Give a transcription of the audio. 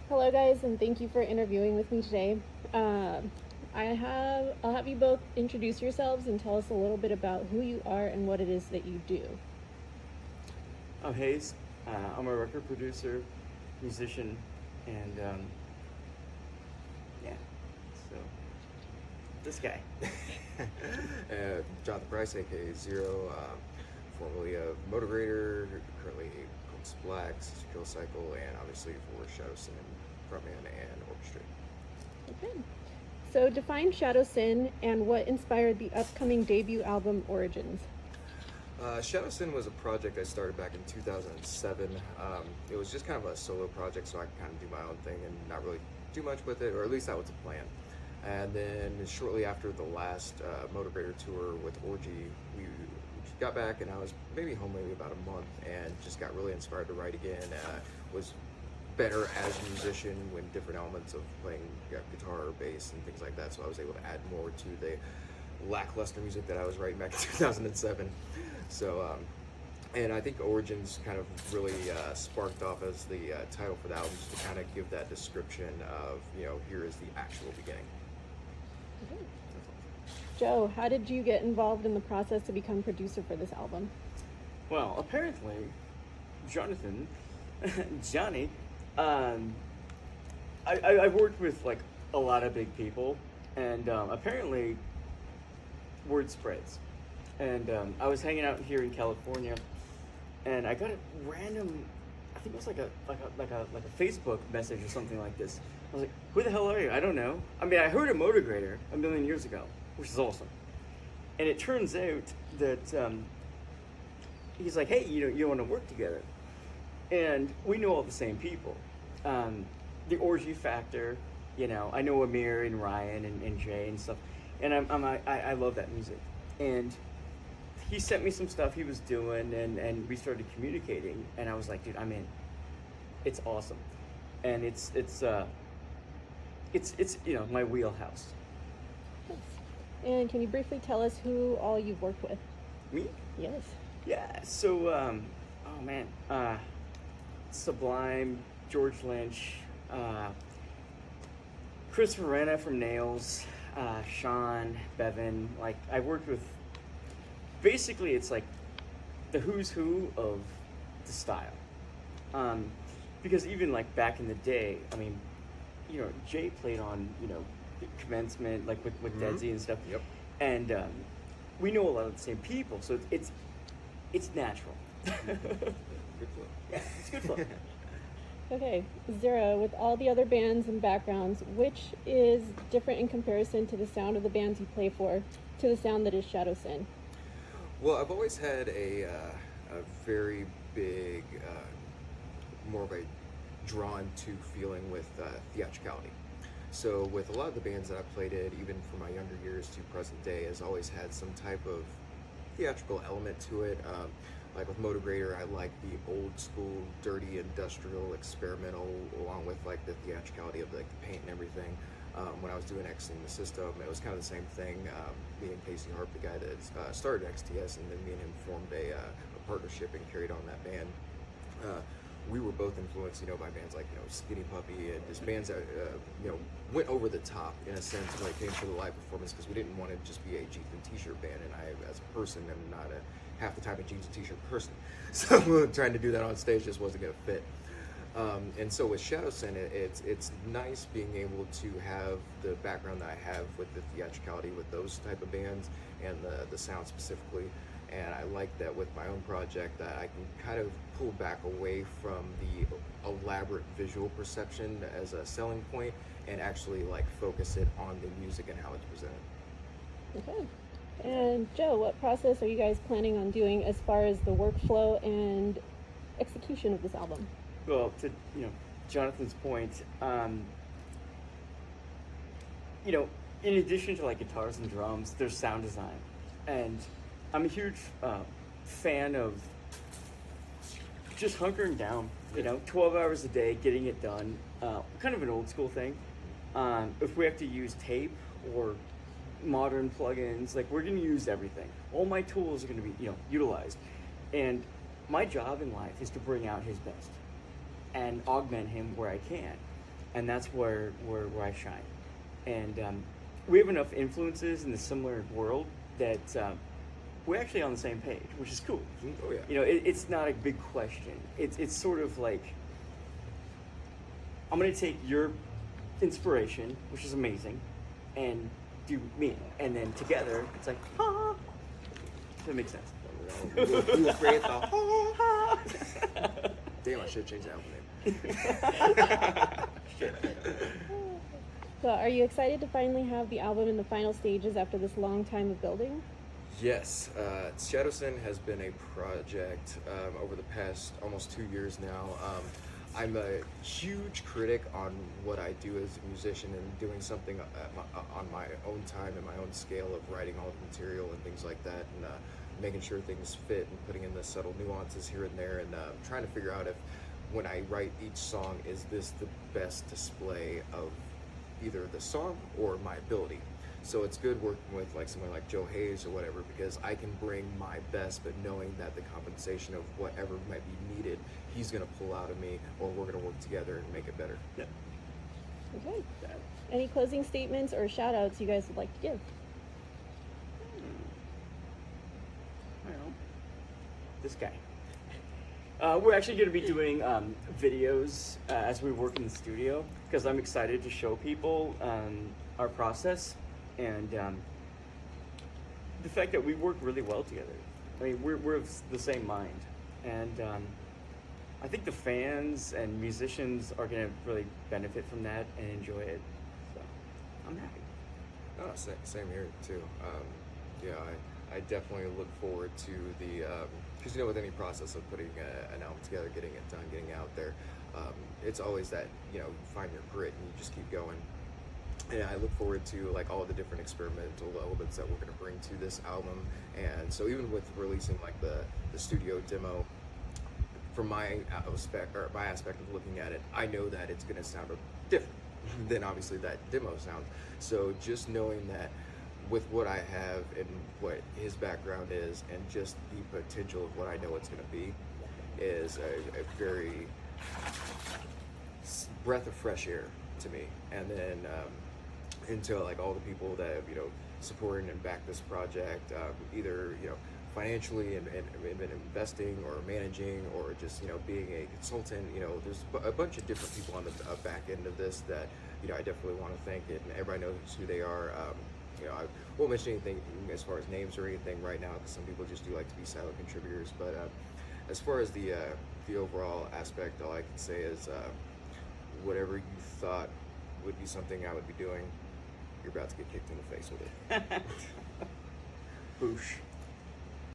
Hello, guys, and thank you for interviewing with me today. I'll have you both introduce yourselves and tell us a little bit about who you are and what it is that you do. I'm Haze. I'm a record producer, musician, and yeah. So this guy. Jonathan Price, aka Zero, formerly a motivator, currently Colts Blacks, Kill Cycle, and obviously for Shadow Sin, frontman and orchestrator. Okay. So, define Shadow Sin and what inspired the upcoming debut album Origins. Shadow Sin was a project I started back in 2007. It was just kind of a solo project, so I could kind of do my own thing and not really do much with it, or at least that was the plan. And then shortly after the last Motivator tour with Orgy, we got back, and I was maybe home maybe about a month, and just got really inspired to write again. Was better as a musician when different elements of playing guitar or bass and things like that, so I was able to add more to the lackluster music that I was writing back in 2007. So, and I think Origins kind of really sparked off as the title for the album, just to kind of give that description of, here is the actual beginning. Okay. Joe, how did you get involved in the process to become producer for this album? Well, apparently, Jonathan, Johnny, I've worked with like a lot of big people, and apparently, word spreads. And I was hanging out here in California, and I got a random, I think it was like a Facebook message or something like this. I was like, "Who the hell are you?" I don't know. I mean, I heard of Motigrator a million years ago, which is awesome. And it turns out that he's like, "Hey, you want to work together?" And we know all the same people. The Orgy Factor, I know Amir and Ryan and Jay and stuff, and I love that music. And he sent me some stuff he was doing, and we started communicating, and I was like, dude, I'm in. It's awesome, and it's my wheelhouse. And can you briefly tell us who all you've worked with? Me? Yes. Yeah. So, oh man, Sublime, George Lynch, Chris Verena from Nails, Sean, Bevan. Like, I worked with. Basically, it's like the who's who of the style. Because even like back in the day, I mean, Jay played on, Commencement, like with Dead Z and stuff. Yep. And we know a lot of the same people, so it's natural. Good flow. Yeah, it's good fun. Okay, Zero, with all the other bands and backgrounds, which is different in comparison to the sound of the bands you play for, to the sound that is Shadow Sin? Well, I've always had a very big, more of a drawn-to feeling with theatricality. So with a lot of the bands that I played in, even from my younger years to present day, has always had some type of theatrical element to it. Like with Motivator, I like the old school, dirty, industrial, experimental, along with like the theatricality of like the paint and everything. When I was doing X in the system, it was kind of the same thing. Me and Casey Harp, the guy that started XTS, and then me and him formed a partnership and carried on that band. We were both influenced, by bands like, Skinny Puppy, and just bands that, went over the top in a sense when it came to the live performance, because we didn't want to just be a jeans and t-shirt band, and I, as a person, am not half the time a jeans and t-shirt person. So trying to do that on stage just wasn't going to fit. And so with Shadow Sin, it's nice being able to have the background that I have with the theatricality with those type of bands and the sound specifically. And I like that with my own project that I can kind of pull back away from the elaborate visual perception as a selling point and actually like focus it on the music and how it's presented. Okay. And Joe, what process are you guys planning on doing as far as the workflow and execution of this album? Well, to Jonathan's point, in addition to like guitars and drums, there's sound design, and I'm a huge fan of just hunkering down. 12 hours a day, getting it done. Kind of an old school thing. If we have to use tape or modern plugins, like we're going to use everything. All my tools are going to be utilized, and my job in life is to bring out his best and augment him where I can. and that's where I shine. And we have enough influences in the similar world that we're actually on the same page, which is cool. Oh yeah. You know, it's not a big question. It's sort of like, I'm gonna take your inspiration, which is amazing, and do me, and then together it's like, ah. That makes sense. We will create the. Damn, I should change the album name. So, are you excited to finally have the album in the final stages after this long time of building? Yes, Shadowson has been a project over the past almost 2 years now. I'm a huge critic on what I do as a musician and doing something on my own time and my own scale of writing all the material and things like that, and making sure things fit and putting in the subtle nuances here and there, and trying to figure out if when I write each song, is this the best display of either the song or my ability. So it's good working with like someone like Joe Haze or whatever, because I can bring my best, but knowing that the compensation of whatever might be needed, he's gonna pull out of me, or we're gonna work together and make it better. Yeah. Okay. Any closing statements or shout outs you guys would like to give? I don't know. This guy. We're actually going to be doing videos as we work in the studio, because I'm excited to show people our process and the fact that we work really well together. I mean, we're of the same mind, and I think the fans and musicians are going to really benefit from that and enjoy it. So I'm happy. No, same here too. Yeah, I definitely look forward to the, because with any process of putting an album together, getting it done, getting out there, it's always that, you find your grit and you just keep going. And I look forward to like all the different experimental elements that we're going to bring to this album. And so even with releasing like the studio demo, from my aspect of looking at it, I know that it's going to sound different than obviously that demo sounds. So just knowing that with what I have and what his background is, and just the potential of what I know it's going to be, is a very breath of fresh air to me. And then into like all the people that have, supporting and back this project, either financially and investing or managing, or just being a consultant. There's a bunch of different people on the back end of this that I definitely want to thank it, and everybody knows who they are. I won't mention anything as far as names or anything right now, because some people just do like to be silent contributors. But as far as the overall aspect, all I can say is whatever you thought would be something I would be doing, you're about to get kicked in the face with it. Boosh.